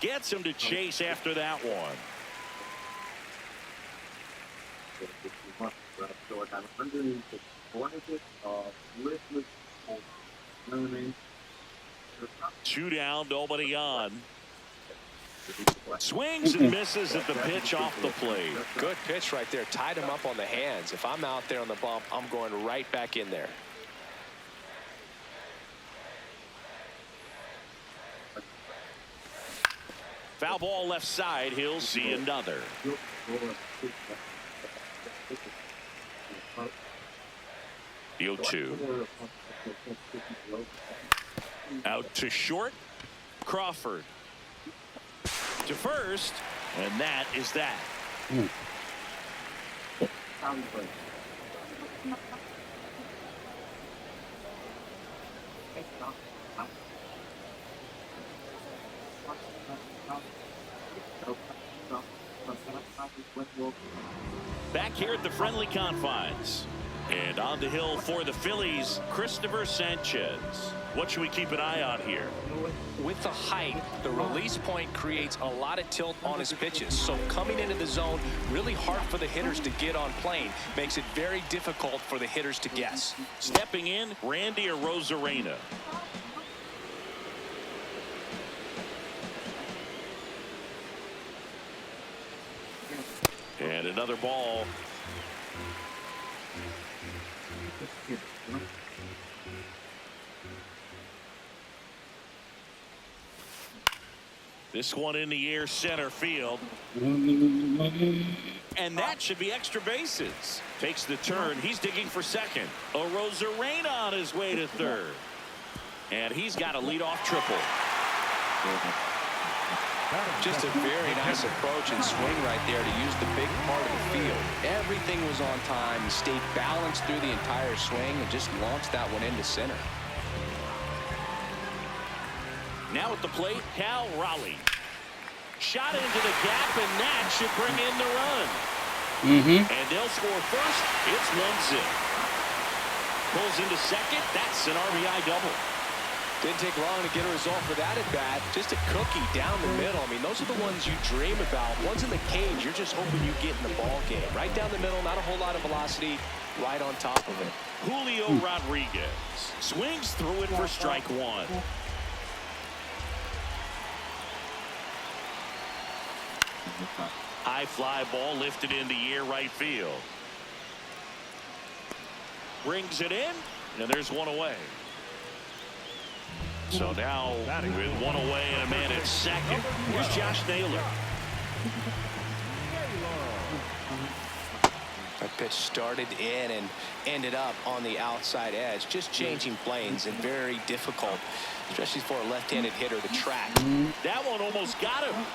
Gets him to chase after that one. Two down, nobody on. Swings and misses at the pitch off the plate. Good pitch right there. Tied him up on the hands. If I'm out there on the bump, I'm going right back in there. Foul ball left side. He'll see another. The 0-2. Out to short. Crawford to first, and that is that. Back here at the friendly confines. And on the hill for the Phillies, Christopher Sanchez. What should we keep an eye on here? With the height, the release point creates a lot of tilt on his pitches. So coming into the zone, really hard for the hitters to get on plane. Makes it very difficult for the hitters to guess. Stepping in, Randy Arozarena. And another ball. This one in the air, center field. And that should be extra bases. Takes the turn. He's digging for second. Arozarena on his way to third. And he's got a leadoff triple. Just a very nice approach and swing right there to use the big part of the field. Everything was on time. He stayed balanced through the entire swing and just launched that one into center. Now at the plate, Cal Raleigh. Shot into the gap, and that should bring in the run. And they'll score first. It's 1-0. Pulls into second. That's an RBI double. Didn't take long to get a result for that at bat. Just a cookie down the middle. I mean, those are the ones you dream about. Ones in the cage, you're just hoping you get in the ball game. Right down the middle, not a whole lot of velocity. Right on top of it. Julio Rodriguez swings through it for strike one. High fly ball lifted in the air, right field. Brings it in, and there's one away. So now with one away and a man at second, here's Josh Naylor. That pitch started in and ended up on the outside edge. Just changing planes and very difficult, especially for a left-handed hitter to track. That one almost got him.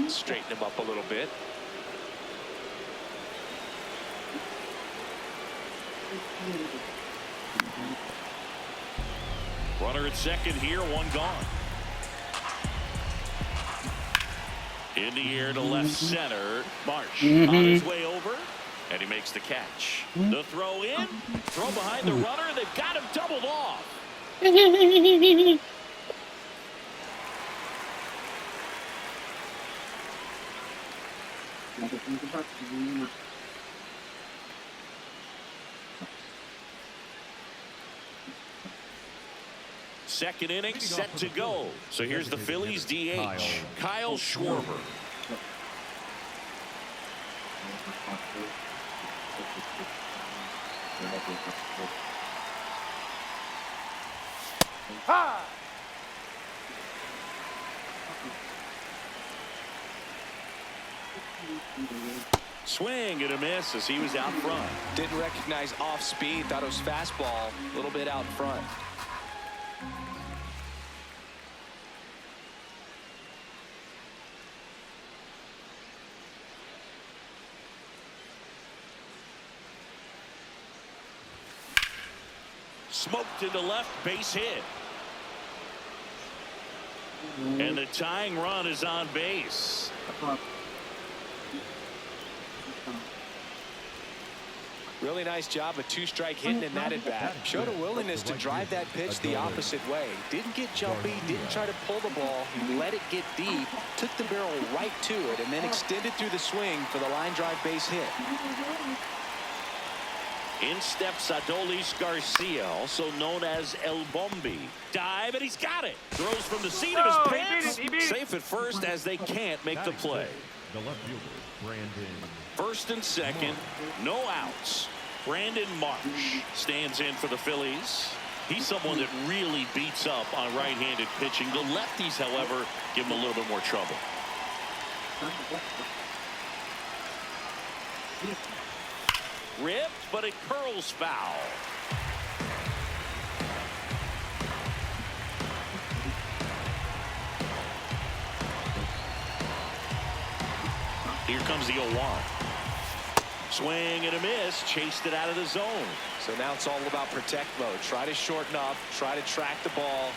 Straighten him up a little bit. Runner at second here, one gone. In the air to left center. Marsh on his way over, and he makes the catch. The throw in, throw behind the runner. They've got him doubled off. Second inning set to go. So here's the Phillies DH, Kyle Schwarber. Swing and a miss as he was out front. Didn't recognize off speed. Thought it was fastball. A little bit out front. Smoked into left, base hit. And the tying run is on base. Really nice job of two-strike hitting in that at-bat. Showed a willingness to drive that pitch the opposite way. Didn't get jumpy, didn't try to pull the ball. He let it get deep, took the barrel right to it, and then extended through the swing for the line drive base hit. In steps Adolis Garcia, also known as El Bombi. Dive, and he's got it. Throws from the seat of his pants. Safe at first as they can't make the play. The left fielder, Brandon. First and second, no outs. Brandon Marsh stands in for the Phillies. He's someone that really beats up on right-handed pitching. The lefties, however, give him a little bit more trouble. Ripped, but it curls foul. Here comes the 0-1. Swing and a miss. Chased it out of the zone. So now it's all about protect mode. Try to shorten up. Try to track the ball.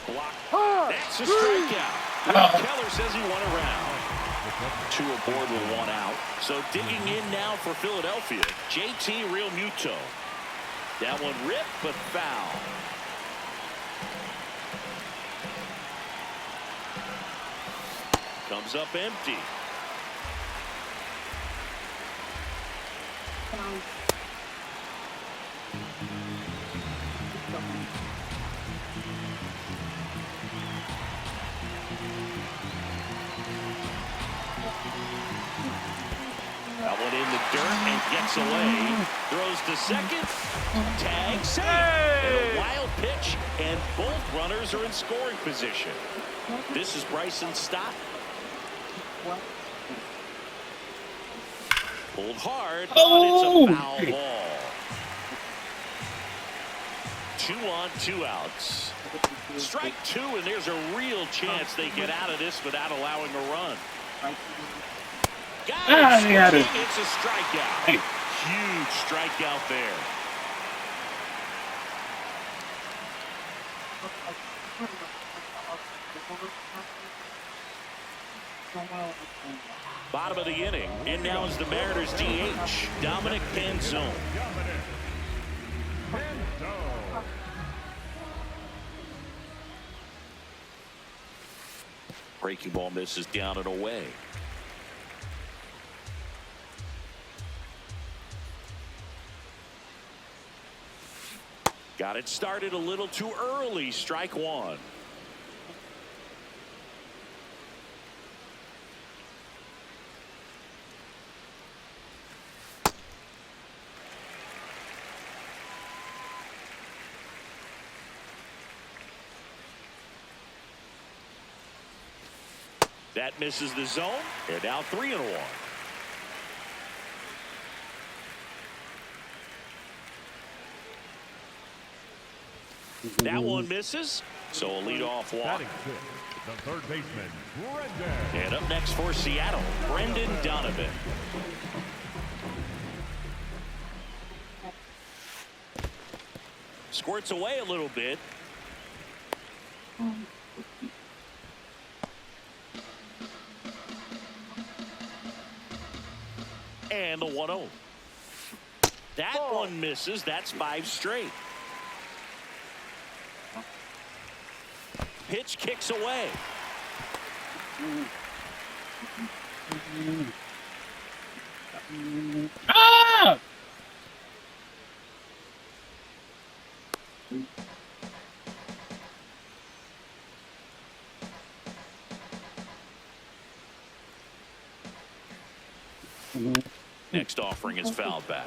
Block. That's a strikeout. Will Keller says he won a round. 2 aboard with 1 out. So digging in now for Philadelphia, JT Realmuto. That one ripped, but foul. Comes up empty. That one in the dirt and gets away. Throws to second. Tag safe. And a wild pitch, and both runners are in scoring position. This is Bryson Stott. Pulled hard, but it's a foul ball. 2 on, 2 outs. Strike 2, and there's a real chance they get out of this without allowing a run. Got it. It's a strikeout. Hey. Huge strikeout there. Bottom of the inning. In now is the Mariners DH, Dominic Panzone. Breaking ball misses down and away. Got it started a little too early. Strike 1. That misses the zone. They're now 3-1. That one misses, so a leadoff walk. The third baseman, Brendan. And up next for Seattle, Brendan Donovan. Squirts away a little bit. And the 1-0. That one misses. That's 5 straight. Pitch kicks away. Ah! Next offering is fouled back.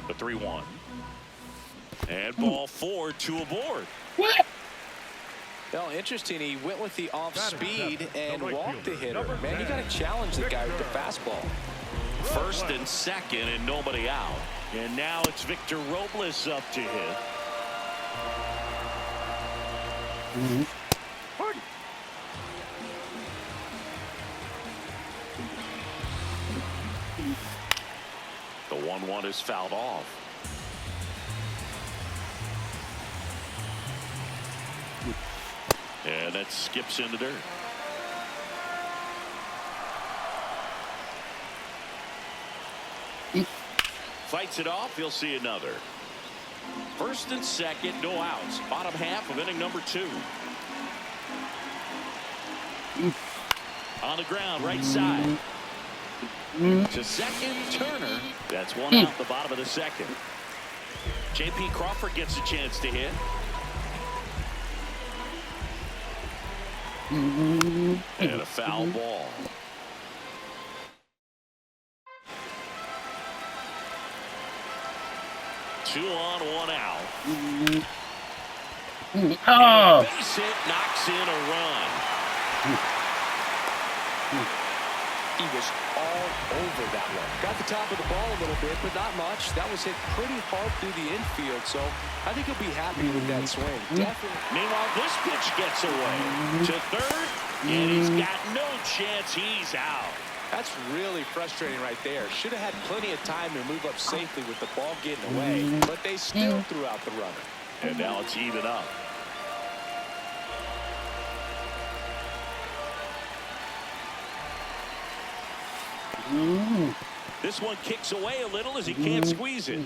The 3-1. And ball 4, 2 aboard. What? Well, interesting. He went with the off speed and walked the hitter. Man, you got to challenge the guy with the fastball. First and second, and nobody out. And now it's Victor Robles up to hit. The 1-1 is fouled off. And that skips into dirt. fights it off. He'll see another. First and second, no outs. Bottom half of inning number 2. On the ground, right side. To second, Turner. That's one out the bottom of the second. J.P. Crawford gets a chance to hit. And a foul ball. Two on, one out. Oh. Base hit knocks in a run. He was all over that one. Got the top of the ball a little bit, but not much. That was hit pretty hard through the infield, so I think he'll be happy with that swing. Definitely. Meanwhile, this pitch gets away to third, and he's got no chance. He's out. That's really frustrating right there. Should have had plenty of time to move up safely with the ball getting away, but they still threw out the runner. And now it's even up. This one kicks away a little as he can't squeeze it.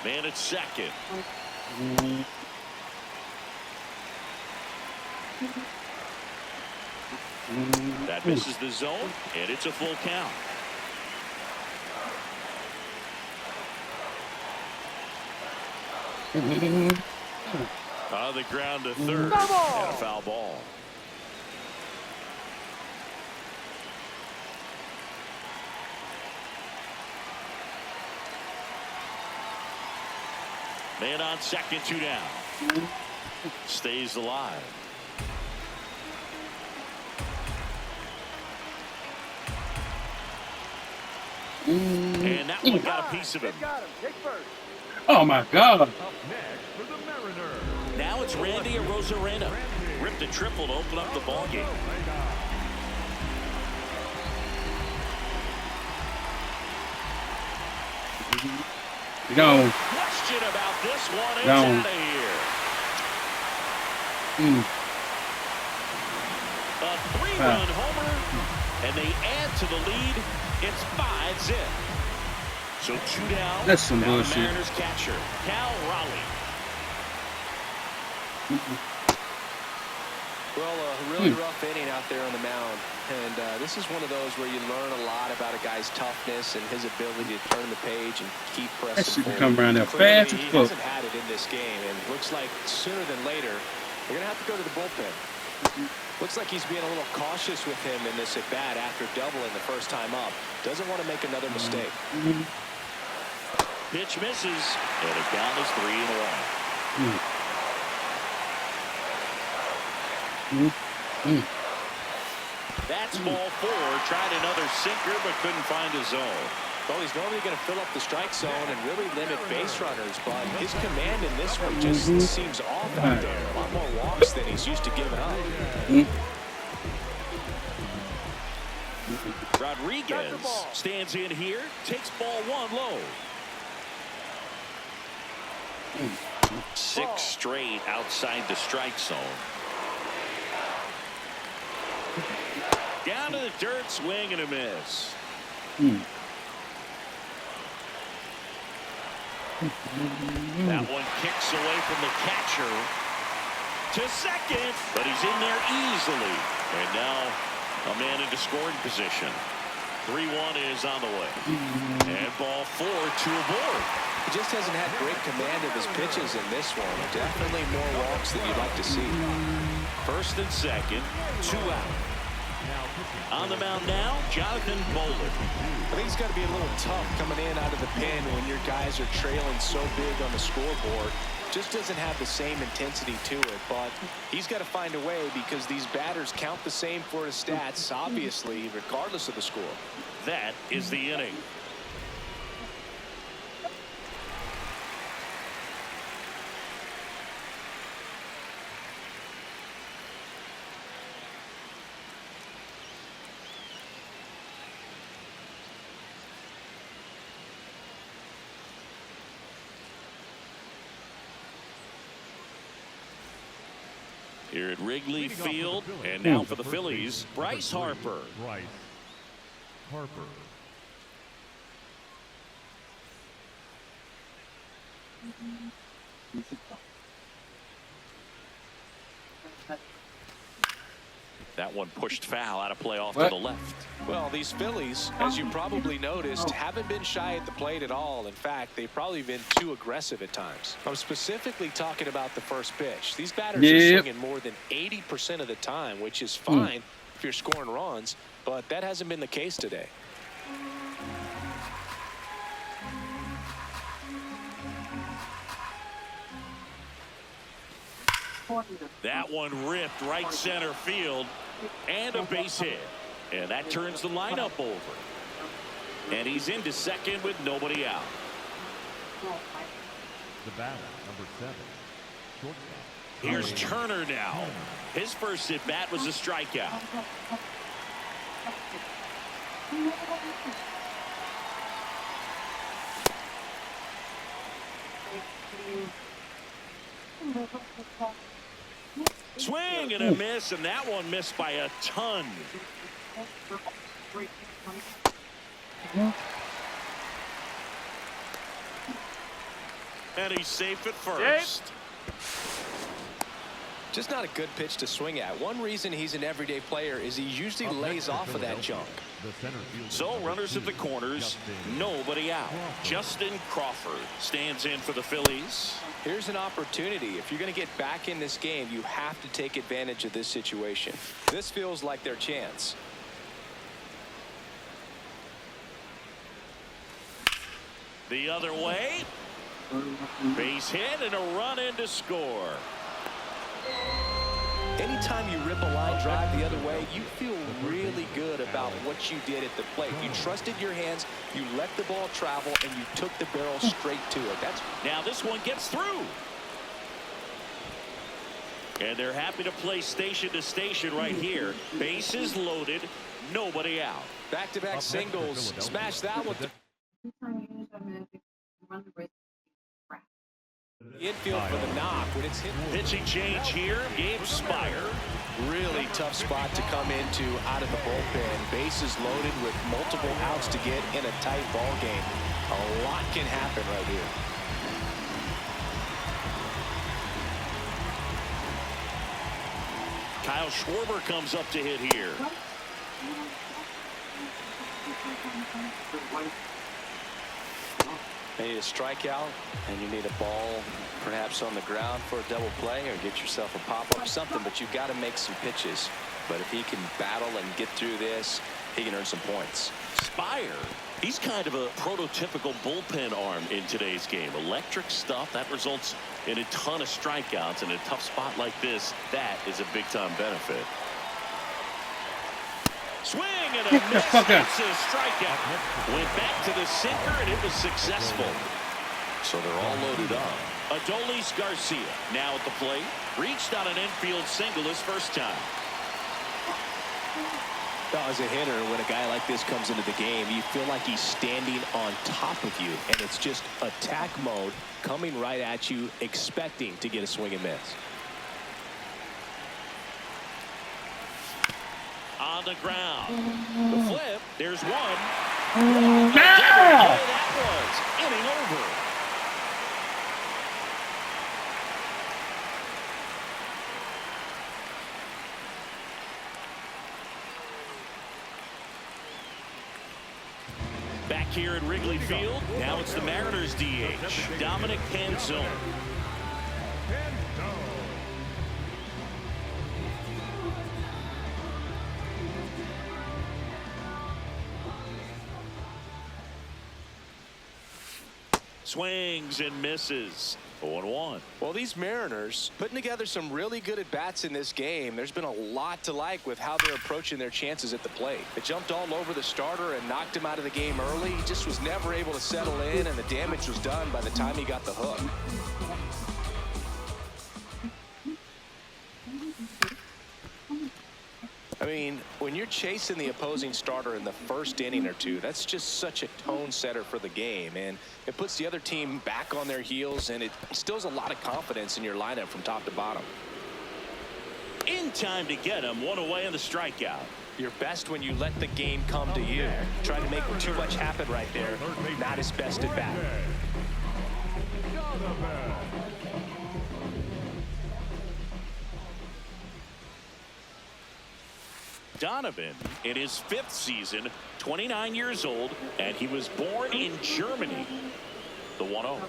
Man at second. That misses the zone, and it's a full count. On the ground to third, and a foul ball. Man on second, 2 down. Stays alive. And that one got a piece of him. Oh my God. Up next for the Mariners. Now it's Randy Arozarena. Ripped a triple to open up the ball game. Gone. Question about this one. It's Gone. out of here. A 3-run homer, and they add to the lead. It's 5-zip. So 2 down. That's some now bullshit. The Mariners catcher, Cal Raleigh. Well, a really rough inning out there on the mound. And this is one of those where you learn a lot about a guy's toughness and his ability to turn the page and keep pressing That shit forward. come around there Clearly, fast as he fuck. hasn't had it in this game, and looks like sooner than later they're going to have to go to the bullpen. Looks like he's being a little cautious with him in this at-bat after doubling the first time up. Doesn't want to make another mistake. Pitch misses, and the count is 3-1. That's ball 4. Tried another sinker, but couldn't find a zone. Well, he's normally going to fill up the strike zone and really limit base runners, but his command in this one just seems off out there. A lot more walks than he's used to giving up. Rodriguez stands in here, takes ball 1 low. 6 straight outside the strike zone. Down to the dirt, swing and a miss. That one kicks away from the catcher to second, but he's in there easily. And now a man into scoring position. 3-1 is on the way. And ball 4 to a board. He just hasn't had great command of his pitches in this one. Definitely more walks than you'd like to see. First and second, 2 out. On the mound now, Jonathan Bowler. I think it's got to be a little tough coming in out of the pen when your guys are trailing so big on the scoreboard. Just doesn't have the same intensity to it, but he's got to find a way because these batters count the same for his stats, obviously, regardless of the score. That is the inning. here at Wrigley Field. And now for the Phillies, Bryce Harper. Bryce Harper. That one pushed foul out of play off to the left. Well, these Phillies, as you probably noticed, haven't been shy at the plate at all. In fact, they've probably been too aggressive at times. I'm specifically talking about the first pitch. These batters are swinging more than 80% of the time, which is fine if you're scoring runs, but that hasn't been the case today. That one ripped right center field, and a base hit. And that turns the lineup over. And he's into second with nobody out. The batter, number 7. Shortstop. Here's Turner now. His first at bat was a strikeout. Swing and a miss, and that one missed by a ton. And he's safe at first. Just not a good pitch to swing at. One reason he's an everyday player is he usually lays off of that junk. So runners at the corners, nobody out. Justin Crawford stands in for the Phillies. Here's an opportunity. If you're going to get back in this game, you have to take advantage of this situation. This feels like their chance. The other way. Base hit and a run in to score. Anytime you rip a line drive the other way, you feel really good about what you did at the plate. You trusted your hands, you let the ball travel, and you took the barrel straight to it. Now this one gets through. And they're happy to play station to station right here. Bases loaded, nobody out. Back-to-back singles. Smash that one. Infield for the knock when it's hit. Pitching change here, Gabe Spire. Really tough spot to come into out of the bullpen. Bases loaded with multiple outs to get in a tight ball game. A lot can happen right here. Kyle Schwarber comes up to hit here. You need a strikeout, and you need a ball perhaps on the ground for a double play or get yourself a pop-up something, but you've got to make some pitches. But if he can battle and get through this, he can earn some points. Spire, he's kind of a prototypical bullpen arm in today's game. Electric stuff that results in a ton of strikeouts. In a tough spot like this, that is a big-time benefit. Swing and a miss. It's a strikeout. Went back to the sinker, and it was successful. So they're all loaded up. Adolis Garcia now at the plate. Reached on an infield single his first time. As a hitter, when a guy like this comes into the game, you feel like he's standing on top of you, and it's just attack mode coming right at you, expecting to get a swing and miss. On the ground. The flip. There's one. A double play that was. Inning over. Back here at Wrigley Field. Now it's the Mariners DH, Dominic Canzone. Swings and misses. 0-1. Well, these Mariners putting together some really good at-bats in this game. There's been a lot to like with how they're approaching their chances at the plate. They jumped all over the starter and knocked him out of the game early. He just was never able to settle in, and the damage was done by the time he got the hook. I mean, when you're chasing the opposing starter in the first inning or two, that's just such a tone setter for the game, and it puts the other team back on their heels, and it instills a lot of confidence in your lineup from top to bottom. In time to get him. One away in the strikeout. You're best when you let the game come to you. Trying to make too much happen right there. Not his best at bat. Donovan in his 5th season, 29 years old, and he was born in Germany. The 1-0.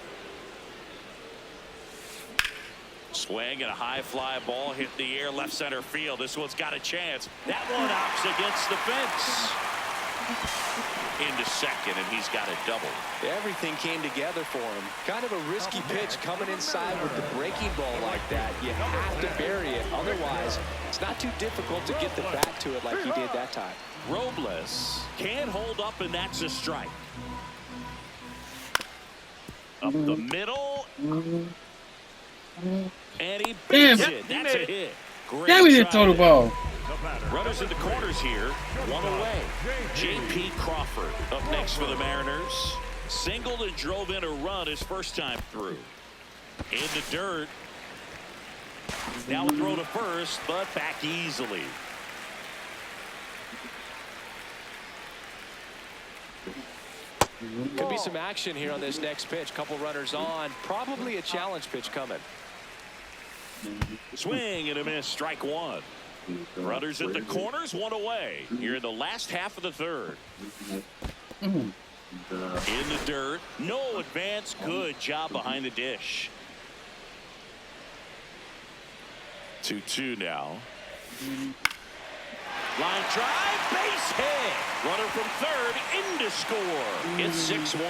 Swing and a high fly ball hit the air left center field. This one's got a chance. That one hops against the fence. Into second, and he's got a double. Everything came together for him. Kind of a risky pitch coming inside with the breaking ball like that. You have to bury it. Otherwise, it's not too difficult to get the bat to it like he did that time. Robles can't hold up, and that's a strike. Up the middle. And he beats it. That's a hit. Damn, we didn't throw the ball. Runners in the corners here. One away. J.P. Crawford up next for the Mariners. Singled and drove in a run his first time through. In the dirt. Now a throw to first, but back easily. Could be some action here on this next pitch. Couple runners on. Probably a challenge pitch coming. Swing and a miss. Strike one. Runners at the corners. One away. Here in the last half of the third. In the dirt. No advance. Good job behind the dish. 2-2 now. Line drive. Base hit. Runner from third. In to score. It's 6-1.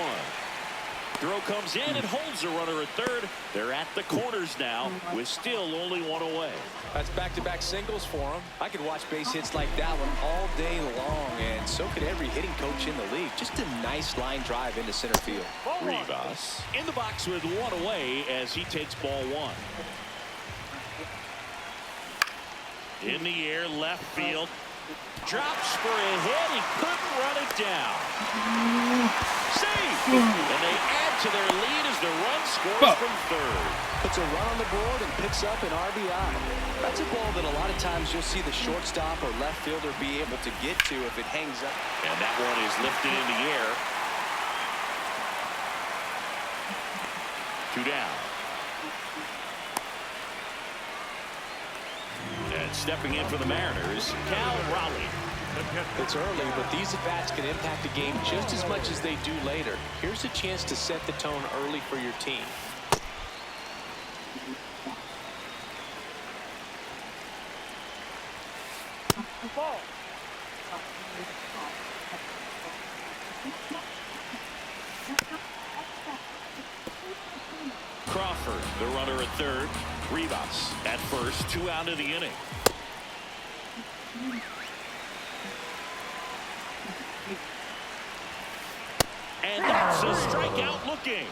Throw comes in and holds the runner at third. They're at the corners now with still only one away. That's back-to-back singles for him. I could watch base hits like that one all day long, and so could every hitting coach in the league. Just a nice line drive into center field. Rivas in the box with one away as he takes ball one. In the air, left field. Drops for a hit. He couldn't run it down. Safe. And they add to their lead as the run scores from third. Puts a run on the board and picks up an RBI. That's a ball that a lot of times you'll see the shortstop or left fielder be able to get to if it hangs up. And that one is lifted in the air. 2 down. And stepping in for the Mariners, Cal Raleigh. It's early, but these at-bats can impact the game just as much as they do later. Here's a chance to set the tone early for your team. Crawford, the runner at third. Rivas at first, 2 out of the inning. And that's a strikeout looking.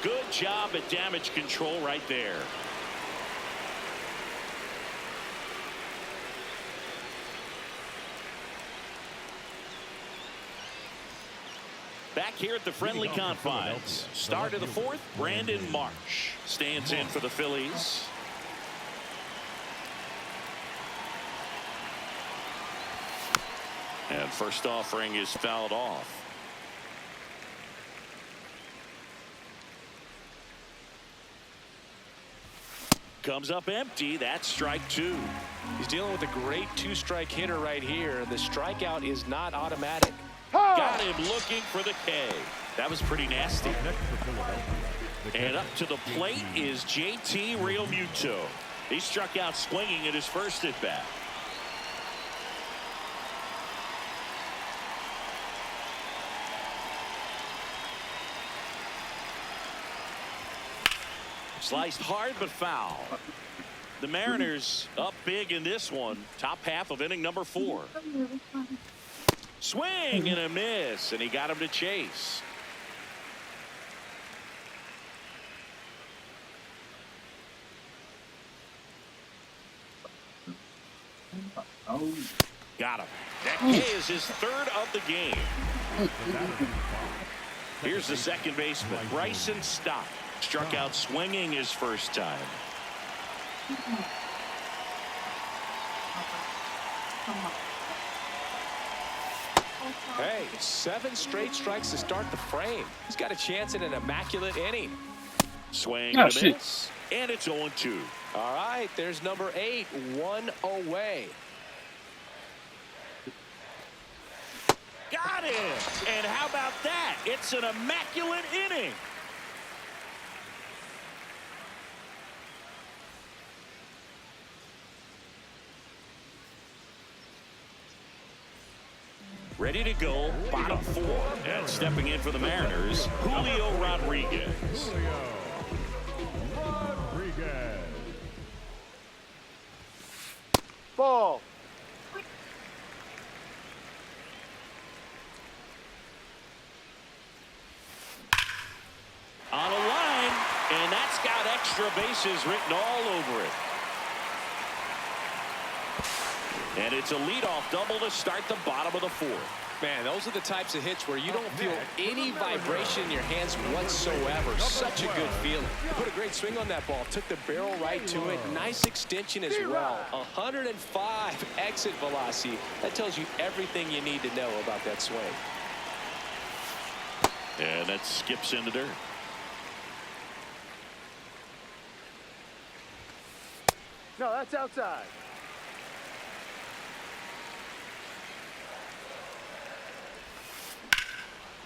Good job at damage control right there. Back here at the friendly confines. Start of the fourth, Brandon Marsh stands in for the Phillies. And first offering is fouled off. Comes up empty. That's strike 2. He's dealing with a great 2-strike hitter right here. The strikeout is not automatic. Got him looking for the K. That was pretty nasty. And up to the plate is JT Realmuto. He struck out swinging at his first at bat. Sliced hard but foul. The Mariners up big in this one. Top half of inning number 4. Swing and a miss, and he got him to chase. Got him. That K is his 3rd of the game. Here's the second baseman, Bryson Stott. Struck out swinging his first time. Hey, 7 straight strikes to start the frame. He's got a chance at an immaculate inning. Swing Oh, and a shit. miss, and it's 0-2. All right, there's number 8, 1 away. Got him! And how about that? It's an immaculate inning. Ready to go, bottom 4. And stepping in for the Mariners, Julio Rodriguez. Julio Rodriguez. Ball. On a line, and that's got extra bases written all over it. And it's a leadoff double to start the bottom of the 4th. Man, those are the types of hits where you don't feel any vibration in your hands whatsoever. Such a good feeling. He put a great swing on that ball. Took the barrel right to it. Nice extension as well. 105 exit velocity. That tells you everything you need to know about that swing. And that skips into dirt. No, that's outside.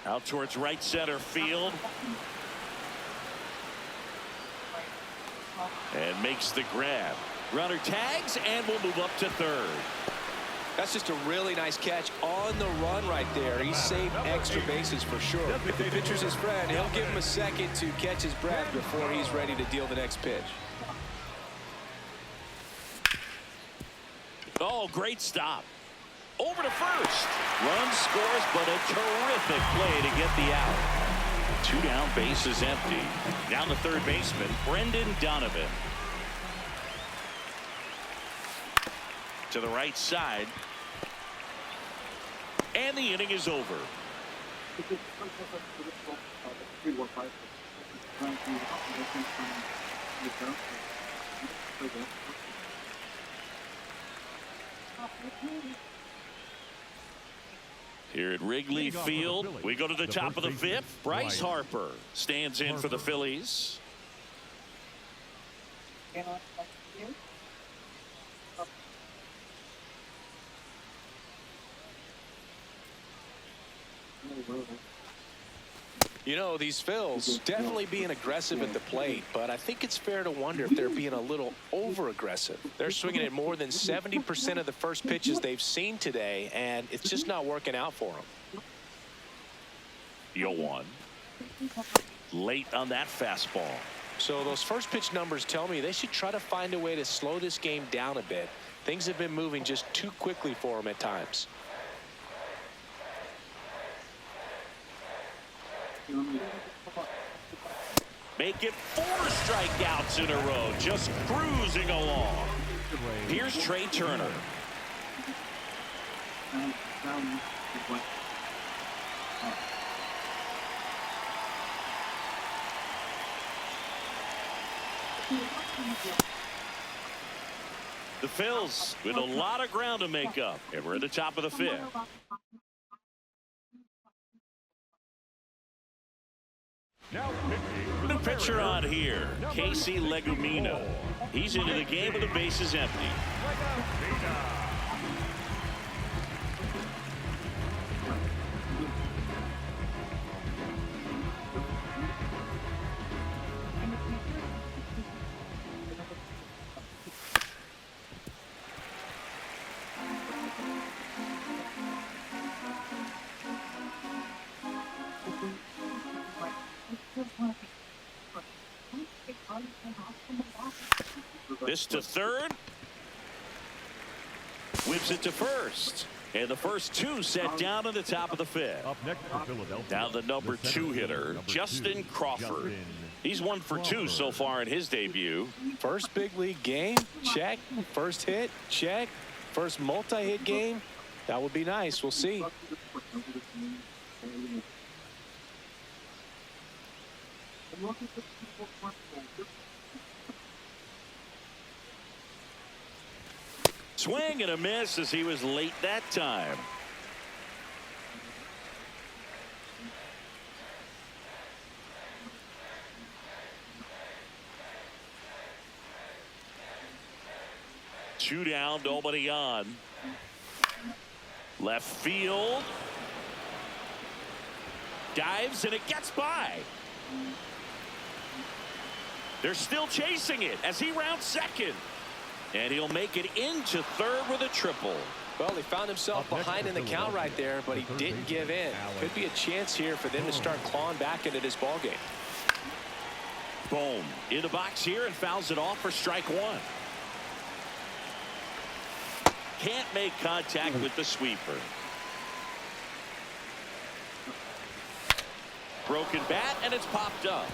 Out towards right center field. And makes the grab. Runner tags and will move up to 3rd. That's just a really nice catch on the run right there. He saved extra bases for sure. If the pitcher's his friend, he'll give him a second to catch his breath before he's ready to deal the next pitch. Oh, great stop. Over to first. Run scores, but a terrific play to get the out. 2 down, bases empty. Down the third baseman, Brendan Donovan. To the right side. And the inning is over. Here at Wrigley Field, we go to the top of the 5th. Bryce Harper stands in for the Phillies. You know, these Phils definitely being aggressive at the plate, but I think it's fair to wonder if they're being a little over-aggressive. They're swinging at more than 70% of the first pitches they've seen today, and it's just not working out for them. 0-1. Late on that fastball. So those first pitch numbers tell me they should try to find a way to slow this game down a bit. Things have been moving just too quickly for them at times. Make it 4 strikeouts in a row, just cruising along. Here's Trey Turner. The Phils with a lot of ground to make up, and we're at the top of the 5th. Now pitching. The pitcher on here, Casey Legumino. He's into the game with the bases empty. This to 3rd. Whips it to 1st. And the first 2 set down at the top of the 5th. Up next for Philadelphia. Now the number 2 hitter, Justin Crawford. He's 1 for 2 so far in his debut. First big league game, check. First hit, check. First multi-hit game, that would be nice. We'll see. Swing and a miss as he was late that time. Two down, nobody on. Left field. Dives and it gets by. They're still chasing it as he rounds second. And he'll make it into third with a triple. Well, he found himself behind in the count right there, but he didn't give in. Could be a chance here for them to start clawing back into this ballgame. Boom. In the box here and fouls it off for strike one. Can't make contact with the sweeper. Broken bat, and it's popped up.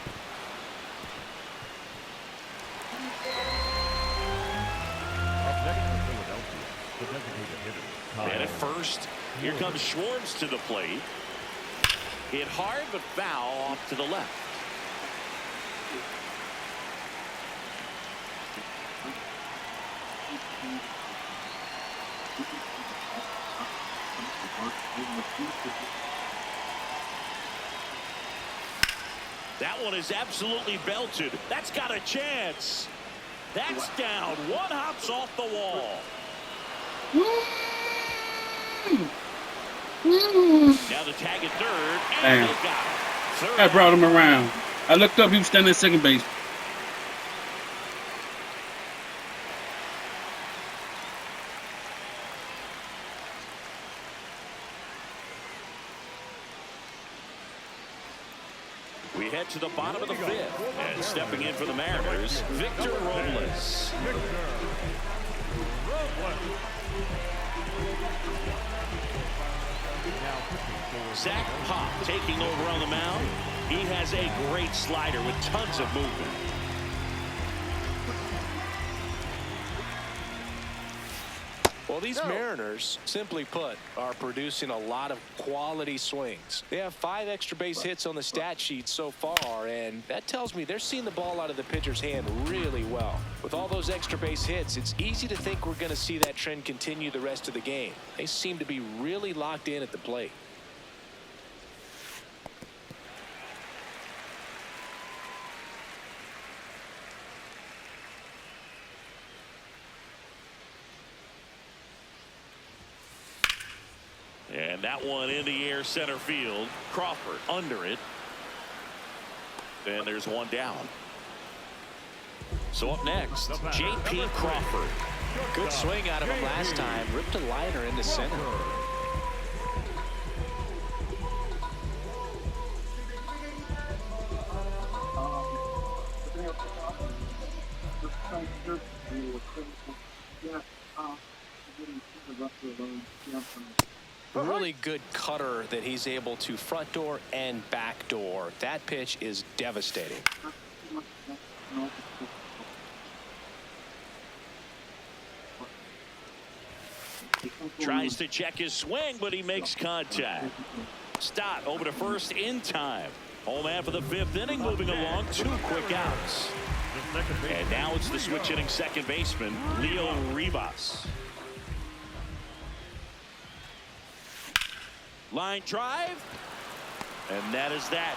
And at first, here comes Schwartz to the plate. Hit hard, but foul off to the left. That one is absolutely belted. That's got a chance. That's down. One hops off the wall. Now the tag at third. And they got it. Third. I brought him around. I looked up. He was standing at second base. We head to the bottom of the fifth. And stepping in for the Mariners, Victor Robles. Zach Pop taking over on the mound. He has a great slider with tons of movement. Well, these Mariners, simply put, are producing a lot of quality swings. They have 5 extra base hits on the stat sheet so far, and that tells me they're seeing the ball out of the pitcher's hand really well. With all those extra base hits, it's easy to think we're going to see that trend continue the rest of the game. They seem to be really locked in at the plate. And that one in the air center field. Crawford under it. And there's one down. So up next, J.P. Crawford. Good swing out of him last time. Ripped a liner into center. Really good cutter that he's able to front door and back door. That pitch is devastating. Tries to check his swing, but he makes contact. Stott over to first in time. Home man for the 5th inning, moving along. 2 quick outs. And now it's the switch hitting second baseman, Leo Rivas. Line drive, and that is that.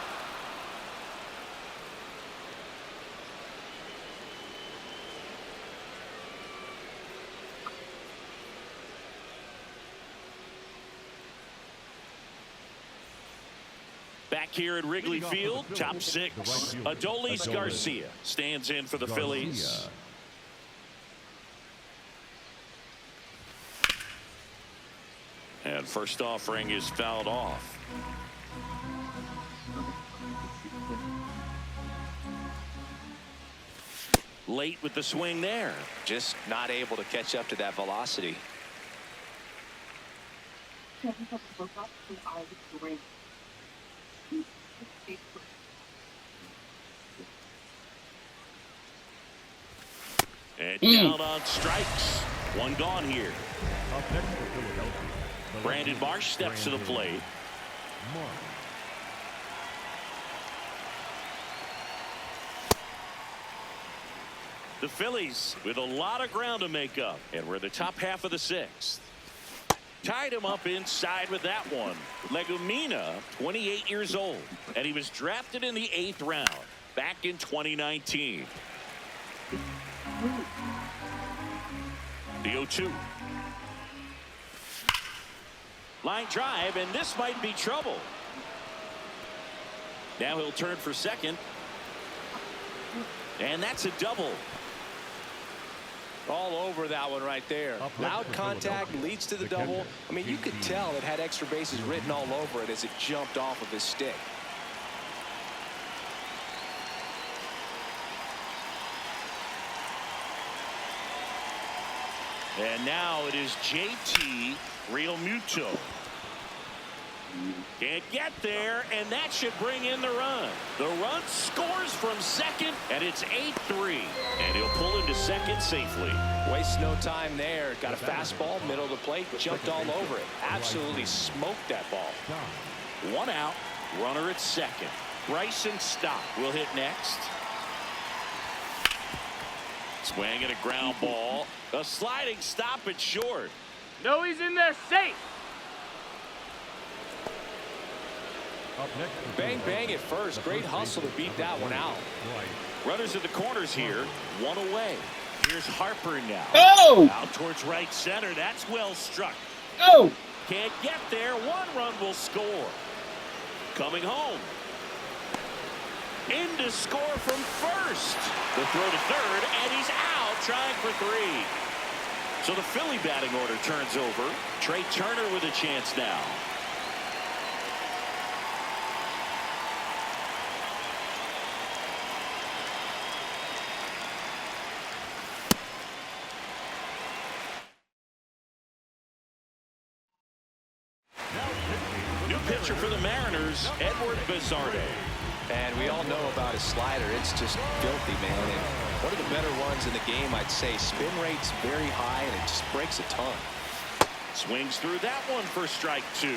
Back here at Wrigley Field, top 6. Adolis Garcia stands in for the Phillies. And first offering is fouled off. Late with the swing there. Just not able to catch up to that velocity. And down on strikes. One gone here. Brandon Marsh steps to the plate. The Phillies with a lot of ground to make up, and we're in the top half of the sixth. Tied him up inside with that one. Legumina, 28 years old, and he was drafted in the 8th round back in 2019. The 0-2. Line drive, and this might be trouble. Now he'll turn for second. And that's a double. All over that one right there. Loud contact leads to the double. I mean, you could tell it had extra bases written all over it as it jumped off of his stick. And now it is JT Realmuto. Can't get there, and that should bring in the run. The run scores from second, and it's 8-3. And he'll pull into second safely. Wastes no time there. Got a fastball, middle of the plate, jumped all over it. Absolutely smoked that ball. 1 out, runner at second. Bryson Stott will hit next. Swing and a ground ball. A sliding stop at short. No, he's in there safe. Bang, bang at first. Great hustle to beat that one out. Runners at the corners here. 1 away. Here's Harper now. Oh! Out towards right center. That's well struck. Oh! Can't get there. 1 run will score. Coming home. In to score from first. The throw to third, and he's out trying for 3. So the Philly batting order turns over. Trey Turner with a chance now. New pitcher for the Mariners, Edward Bizardo. And we all know about his slider. It's just filthy, man. And one of the better ones in the game, I'd say. Spin rate's very high, and it just breaks a ton. Swings through that one for strike 2.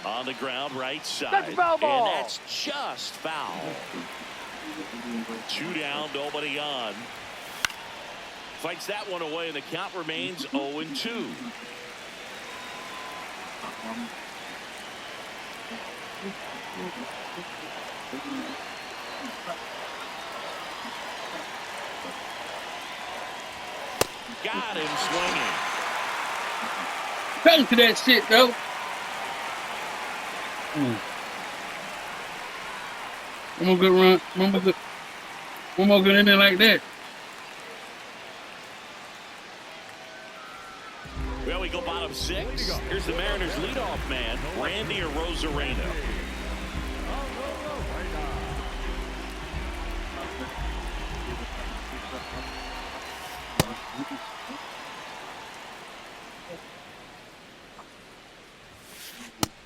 On the ground, right side. That's a foul ball. And that's just foul. 2 down, nobody on. Fights that one away, and the count remains 0-2. Got him swinging. Thanks to that shit, though. One more good run. One more good in there like that. Well, we go bottom 6. Here's the Mariners leadoff man, Randy Arozarena.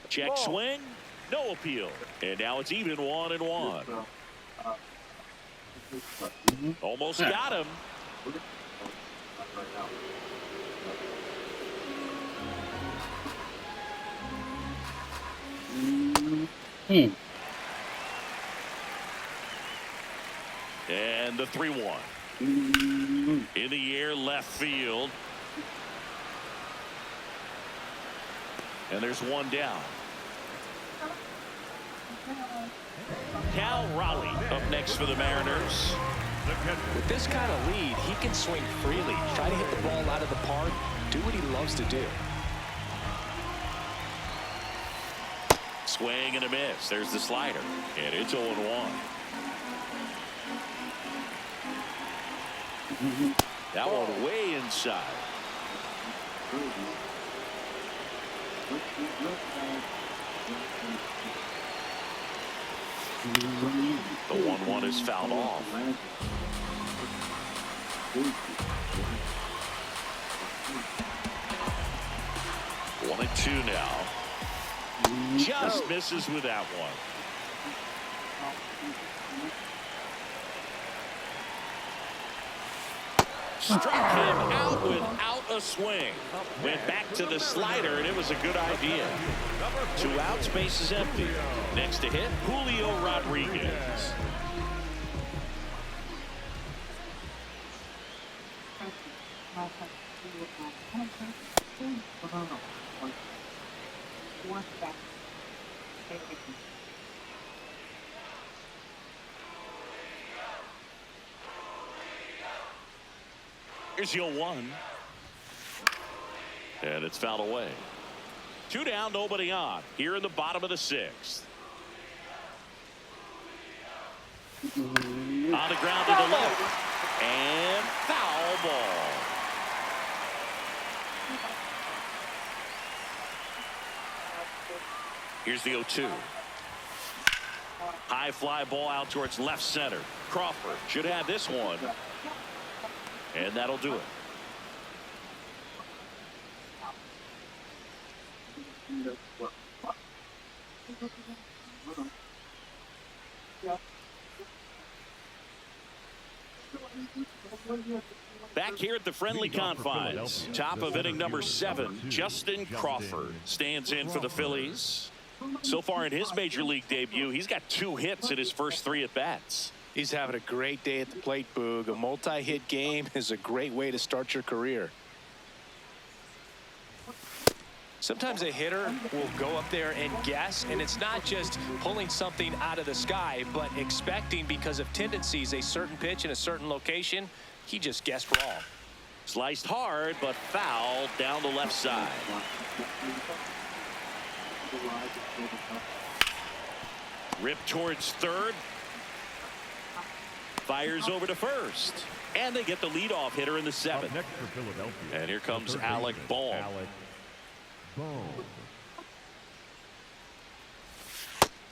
Check swing, no appeal. And now it's even 1-1. Almost got him. And the 3-1. In the air, left field. And there's 1 down. Cal Raleigh up next for the Mariners. With this kind of lead, he can swing freely, try to hit the ball out of the park, do what he loves to do. Swing and a miss. There's the slider. And it's 0-1. That one way inside. The 1-1 is fouled off. 1-2 now. Just misses with that one. Struck him out without a swing. Went back to the slider, and it was a good idea. 2 outs, base is empty. Next to hit, Julio Rodriguez. Here's your 1. And it's fouled away. 2 down, nobody on. Here in the bottom of the 6th. On the ground to the left. And foul ball. Here's the 0-2. High fly ball out towards left center. Crawford should have this one. And that'll do it. Back here at the friendly confines, top of inning number 7, Justin Crawford stands in for the Phillies. So far in his major league debut, he's got 2 hits in his first 3 at-bats. He's having a great day at the plate, Boog. A multi-hit game is a great way to start your career. Sometimes a hitter will go up there and guess, and it's not just pulling something out of the sky, but expecting because of tendencies a certain pitch in a certain location. He just guessed wrong. Sliced hard, but fouled down the left side. Ripped towards third. Fires over to first. And they get the leadoff hitter in the 7th. Next for Philadelphia. And here comes Alec Bohm.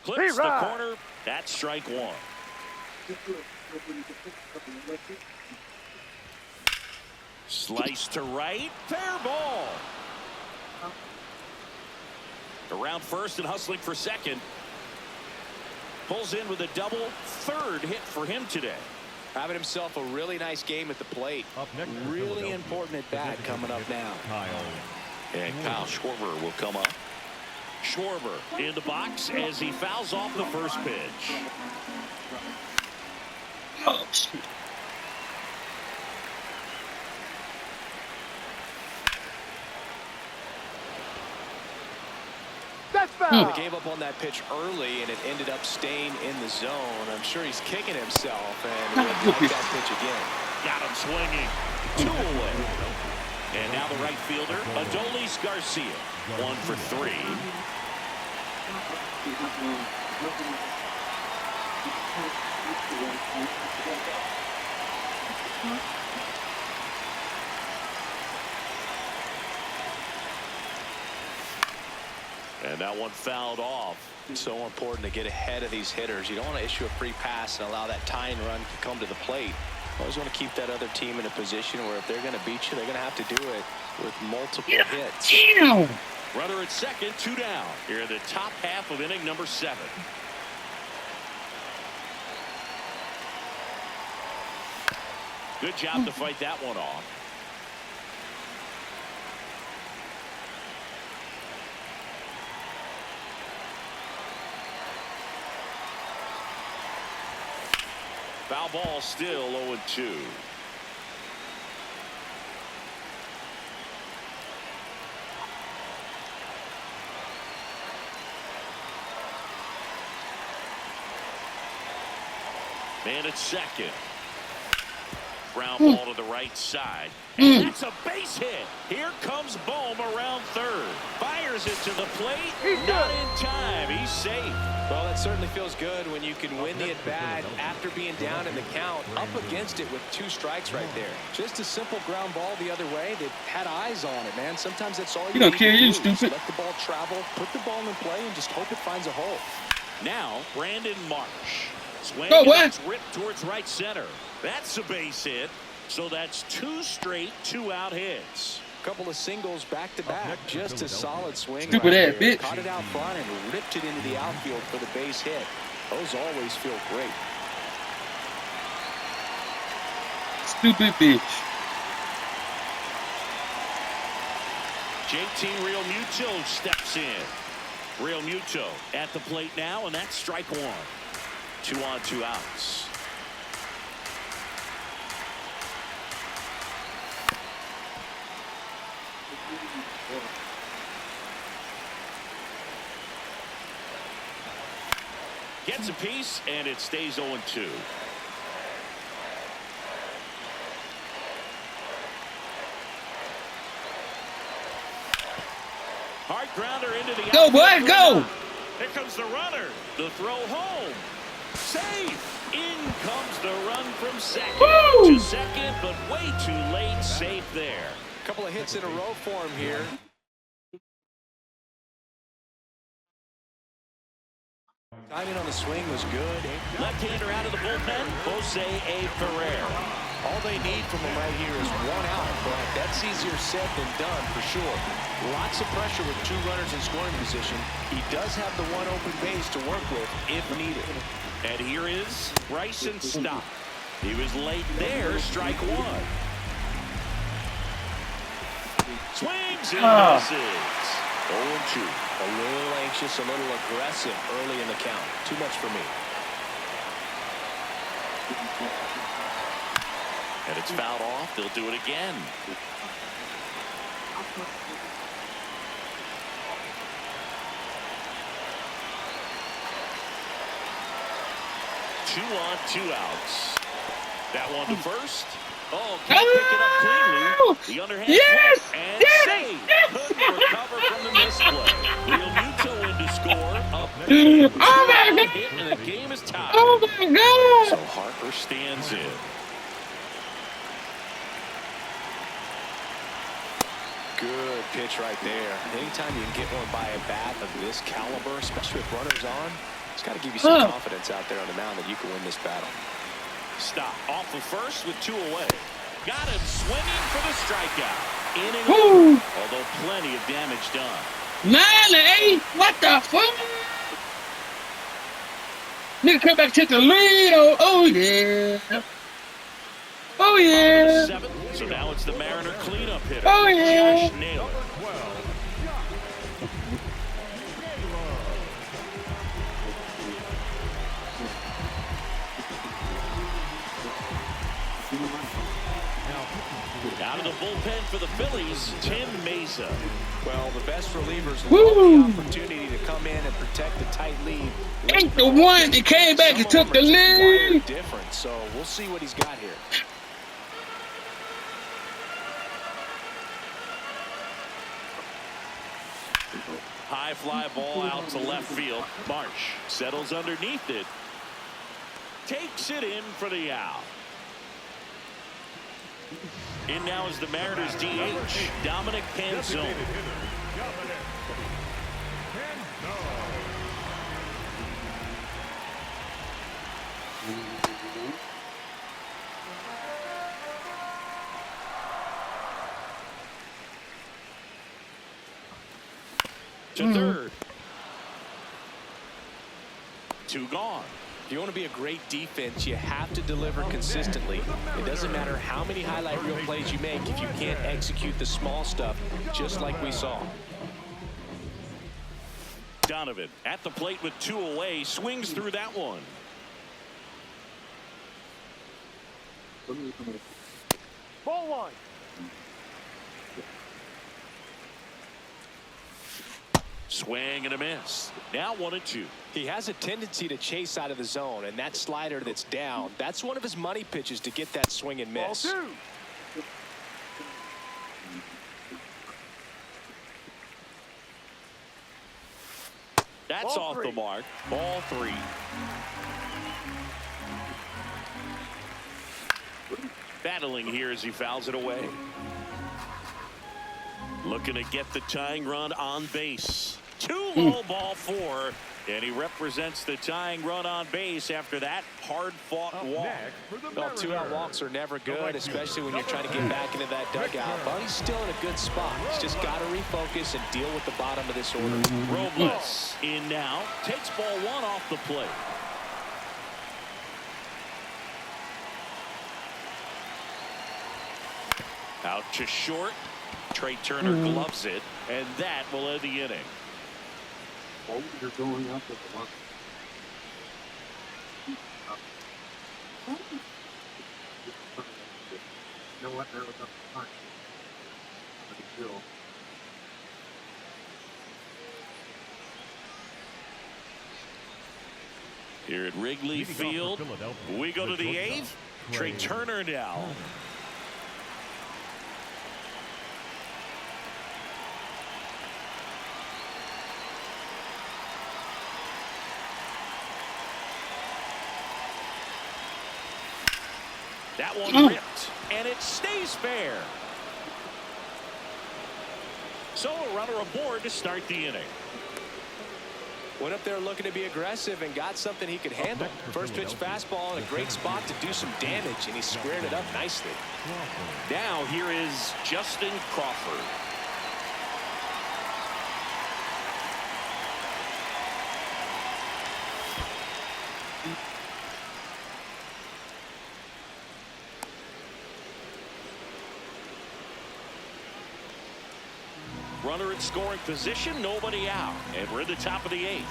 Clips the corner. That's strike 1. Slice to right. Fair ball. Around first and hustling for second. Pulls in with a double. 3rd hit for him today. Having himself a really nice game at the plate. Really important at bat coming up now. And Kyle Schwarber will come up. Schwarber in the box as he fouls off the first pitch. Oh, shit. That's foul. They gave up on that pitch early, and it ended up staying in the zone. I'm sure he's kicking himself, and he'll take that pitch again. Got him swinging. 2 away. And now the right fielder, Adolis Garcia. 1 for 3. And that one fouled off. It's so important to get ahead of these hitters. You don't want to issue a free pass and allow that tying run to come to the plate. You always want to keep that other team in a position where if they're going to beat you, they're going to have to do it with multiple hits. Damn. Runner at second, 2 down. Here in the top half of inning number 7. Good job to fight that one off. Foul ball, still 0-2. Man at second. Ground ball to the right side. And that's a base hit. Here comes Bohm around third. Fires it to the plate. Not in time. He's safe. Well, that certainly feels good when you can win the at-bat after being down in the count, up against it with 2 strikes right there. Just a simple ground ball the other way that had eyes on it, man. Sometimes that's all you don't need care, to you do. stupid. Let the ball travel, put the ball in play, and just hope it finds a hole. Now, Brandon Marsh. Swing Oh, what? and ripped towards right center. That's a base hit. So that's 2 straight 2-out hits. Couple of singles back-to-back. Just a solid swing. Stupid right ass there. bitch. Caught it out front and ripped it into the outfield for the base hit. Those always feel great. Stupid bitch. JT Real Muto steps in. Real Muto at the plate now, and that's strike one. 2 on, 2 outs. Gets a piece, and it stays 0-2. Hard grounder into the Go, boy, go! Here comes the runner. The throw home. Safe. In comes the run from second. Woo! To second, but way too late. Safe there. A couple of hits in a row for him here. Timing on the swing was good. Left-hander out of the bullpen, Jose A. Ferrer. All they need from him right here is 1 out, but that's easier said than done for sure. Lots of pressure with 2 runners in scoring position. He does have the 1 open base to work with if needed. And here is Bryson Stott. He was late there, strike 1. Swings and misses. 0-2. A little anxious, a little aggressive early in the count. Too much for me. And it's fouled off. They'll do it again. Two on, 2 outs. That one to first. Oh, can't pick it up cleanly. The underhand Yes! and save. Couldn't recover from the misplay. Real Muto in to score. Up the Oh, my God! hit, and the game is tied. Oh, my God! So Harper stands in. Good pitch right there. Anytime you can get one by a bat of this caliber, especially with runners on, it's got to give you some confidence out there on the mound that you can win this battle. Stop off of first with 2 away. Got him swinging for the strikeout. In and Woo! over, although plenty of damage done. 9-8. What the fuck? Nigga come back, took the lead. Oh yeah. Oh yeah. 7, so now it's the Mariner cleanup hitter. Oh, yeah. Josh Naylor. Out of the bullpen for the Phillies, Tim Mesa. Well, the best relievers Woo! love the opportunity to come in and protect the tight lead. Ain't the one that came back and took the lead. Different, so we'll see what he's got here. High fly ball out to left field. Marsh settles underneath it. Takes it in for the out. In now is the Mariners DH, Dominic Panzone. To third. 2 gone. If you want to be a great defense, you have to deliver consistently. It doesn't matter how many highlight reel plays you make if you can't execute the small stuff, just like we saw. Donovan at the plate with 2 away, swings through that one. Ball 1. Swing and a miss. Now 1-2. He has a tendency to chase out of the zone, and that slider that's down, that's one of his money pitches to get that swing and Ball miss. 2. That's Ball off 3. the mark. Ball 3. Battling here as he fouls it away. Looking to get the tying run on base. 2 low, ball 4. And he represents the tying run on base after that hard-fought walk. Well, 2-out walks are never good, especially when you're trying to get back into that dugout. But he's still in a good spot. He's just got to refocus and deal with the bottom of this order. Robles in now. Takes ball 1 off the plate. Out to short. Trey Turner gloves it. And that will end the inning. Oh, you're going up with the one. You know what? There was a time. Here at Wrigley Field, we go to the 8th. Trey Turner now. That one ripped, and it stays fair. So a runner aboard to start the inning. Went up there looking to be aggressive and got something he could handle. First pitch fastball in a great spot to do some damage, and he squared it up nicely. Now here is Justin Crawford. Runner in scoring position, nobody out, and we're in the top of the 8th.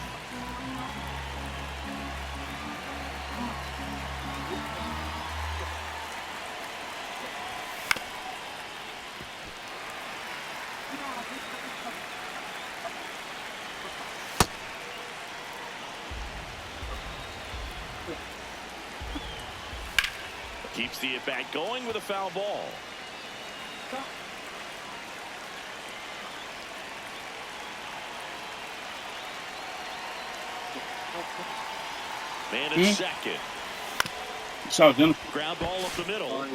Keeps the at-bat going with a foul ball. Man at second. Ground ball up the middle.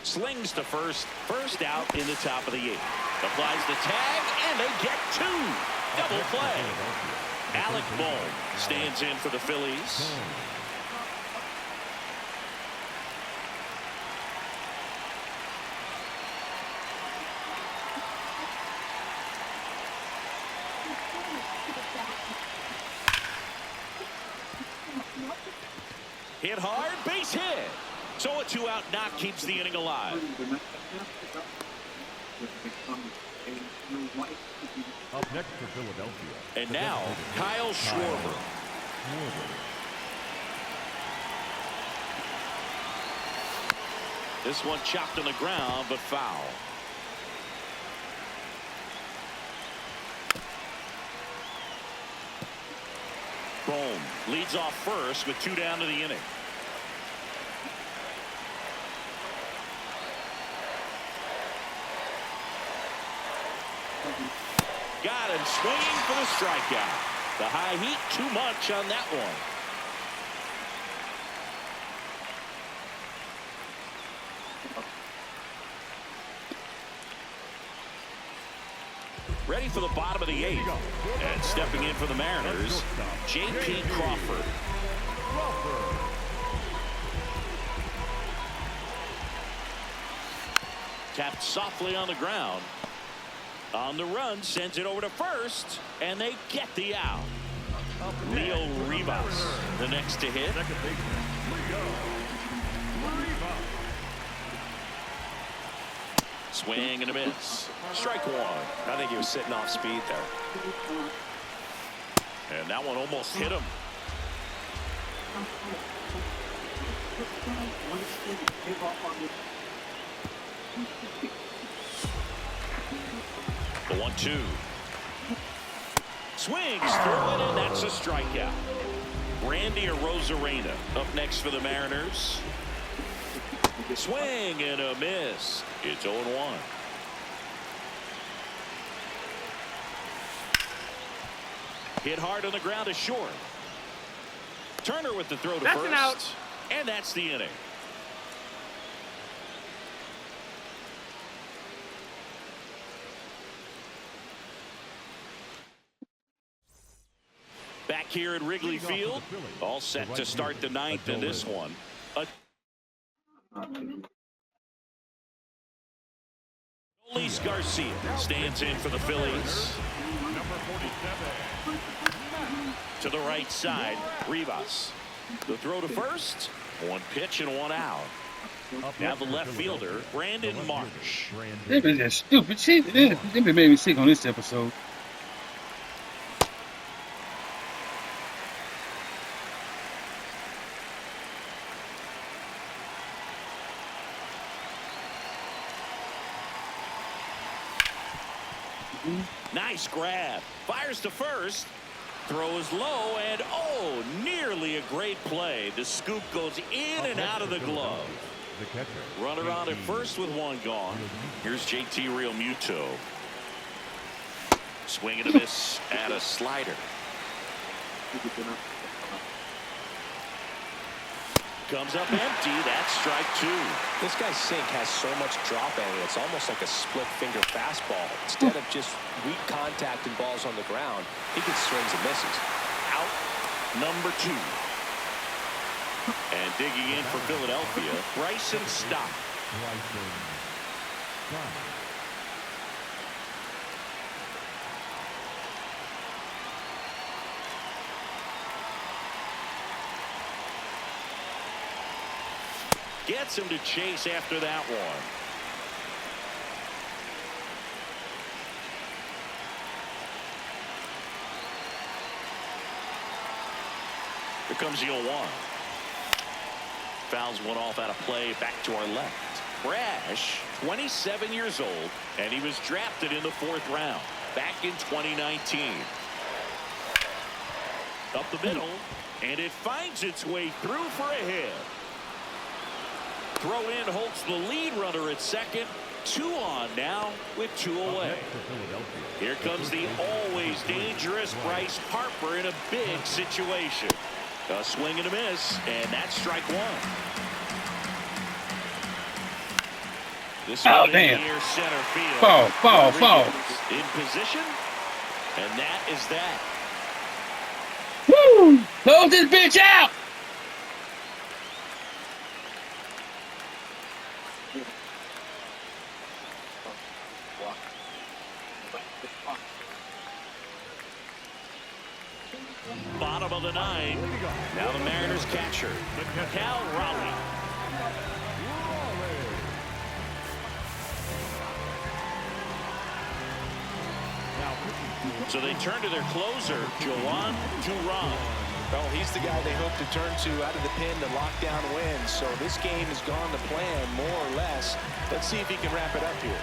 Slings to first. First out in the top of the 8th. Applies the tag, and they get 2. Double play. Alec Bohm stands in for the Phillies. Hit hard, base hit. So a 2-out knock keeps the inning alive. Up next for Philadelphia. And now, Kyle Schwarber. This one chopped on the ground, but foul. Bohm leads off first with 2 down to the inning. Got him swinging for the strikeout. The high heat, too much on that one. Ready for the bottom of the 8th. And stepping in for the Mariners, J.P. Crawford. Tapped softly on the ground. On the run, sends it over to first, and they get the out. Leo Rivas, the next to hit. Swing and a miss. Strike 1. I think he was sitting off speed there. And that one almost hit him. The 1-2. Swings through it, and that's a strikeout. Randy Arozarena up next for the Mariners. Swing and a miss. It's 0-1. Hit hard on the ground to short. Turner with the throw to first. An out. And that's the inning. Back here at Wrigley Field, all set to start the 9th in this one. Luis Garcia stands in for the Phillies. To the right side, Rivas. The throw to first. 1 pitch and 1 out. Now the left fielder, Brandon Marsh. This is just stupid shit. This made me sick on this episode. Nice grab. Fires to first. Throws low and oh, nearly a great play. The scoop goes in and out of the glove. The catcher. Runner on at first with one gone. Here's JT Realmuto. Swing and a miss at a slider. Comes up empty. That's strike two. This guy's sink has so much drop angle. It's almost like a split finger fastball. Instead of just weak contact and balls on the ground, he gets swings and misses. Out number two. And digging in for Philadelphia, Bryson Stott. Gets him to chase after that one. Here comes the 0-1. Fouls one off out of play. Back to our left. Brash, 27 years old, and he was drafted in the 4th round back in 2019. Up the middle, and it finds its way through for a hit. Throw in holds the lead runner at second. 2 on now with 2 away. Here comes the always dangerous Bryce Harper in a big situation. A swing and a miss, and that's strike one. This one damn. near center field. Fall. In position, and that is that. Woo! Close this bitch out! Bottom of the 9. Now the Mariners catcher, Cal Raleigh. So they turn to their closer, Joan Duran. Well, he's the guy they hope to turn to out of the pen to lock down wins. So this game has gone to plan, more or less. Let's see if he can wrap it up here.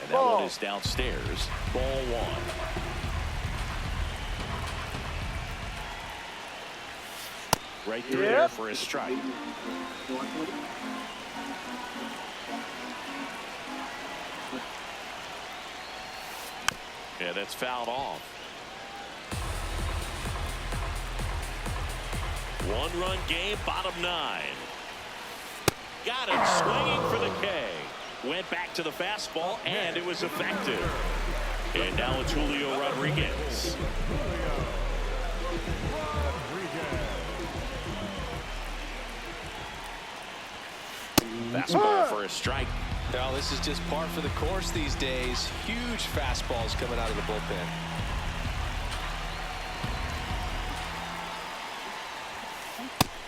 And that one is downstairs. Ball 1. Right through there for a strike. Yeah, that's fouled off. 1-run game, bottom 9. Got it, swinging for the K. Went back to the fastball, and it was effective. And now it's Julio Rodriguez. Fastball for a strike. Well, this is just par for the course these days. Huge fastballs coming out of the bullpen.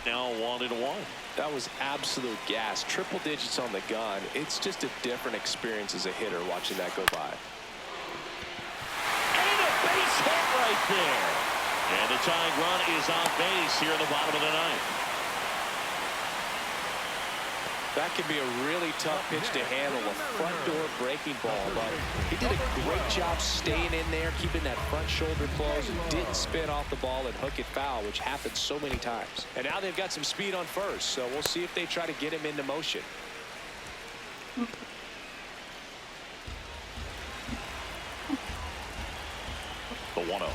Now 1-1. That was absolute gas. Triple digits on the gun. It's just a different experience as a hitter watching that go by. And a base hit right there. And the tying run is on base here in the bottom of the 9th. That could be a really tough pitch to handle, a front door breaking ball, but he did a great job staying in there, keeping that front shoulder closed, and didn't spin off the ball and hook it foul, which happens so many times. And now they've got some speed on first, so we'll see if they try to get him into motion. The 1-0.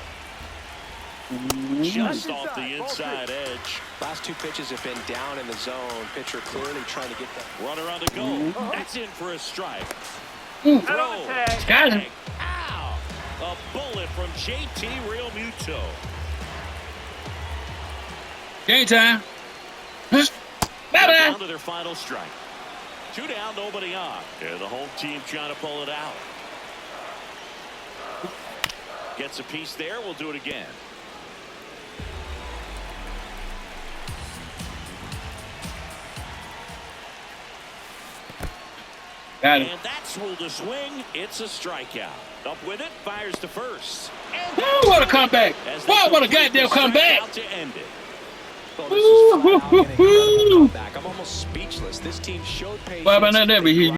Just off the inside edge. Last 2 pitches have been down in the zone. Pitcher clearly trying to get that. Runner on the go. That's in for a strike. Throw. Got him. Ow! A bullet from JT Realmuto. Game time. They're Bye-bye. down to their final strike. 2 down, nobody on. Yeah, the home team trying to pull it out. Gets a piece there. We'll do it again. Got him. And that's ruled a swing. It's a strikeout. Up with it, fires to first. Oh, what a comeback. Wow, what a goddamn comeback. To end it. Well, this is flat out an incredible comeback. I'm almost speechless. This team showed patience. Why about that?